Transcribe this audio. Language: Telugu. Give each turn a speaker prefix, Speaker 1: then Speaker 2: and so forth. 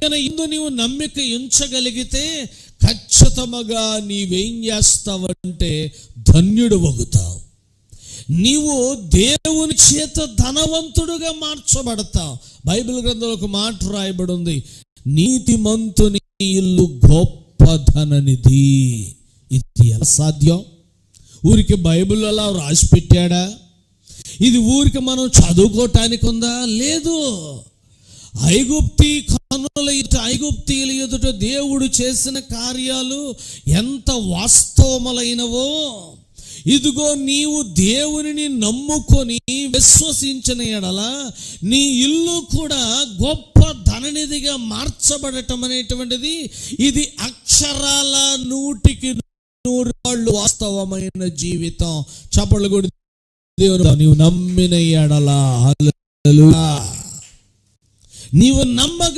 Speaker 1: ఆయన యందు నీవు నమ్మిక ఉంచగలిగితే ఖచ్చితంగా నీవేం చేస్తావంటే ధన్యుడు వగుతావు. నీవు దేవుని చేత ధనవంతుడుగా మార్చబడతావు. బైబిల్ గ్రంథంలో ఒక మాట రాయబడి ఉంది, నీతిమంతుని ఇల్లు గొప్ప ధననిధి. ఇది ఎలా సాధ్యం? ఊరికి బైబిల్ అలా రాసి పెట్టాడా? ఇది ఊరికి మనం చదువుకోవటానికి ఉందా? లేదు. ఐగుప్తీయుల ఎదుట దేవుడు చేసిన కార్యాలు ఎంత వాస్తవములైనవో. ఇదిగో నీవు దేవునిని నమ్ముకొని విశ్వసించిన ఎడల నీ ఇల్లు కూడా గొప్ప ధననిధిగా మార్చబడటం అనేటువంటిది ఇది అక్షరాల 100% వాస్తవమైన జీవితం. చప్పట్లు కొడి దేవుడు నీవు నమ్మిన ఎడల, హల్లెలూయా, నీవు నమ్మక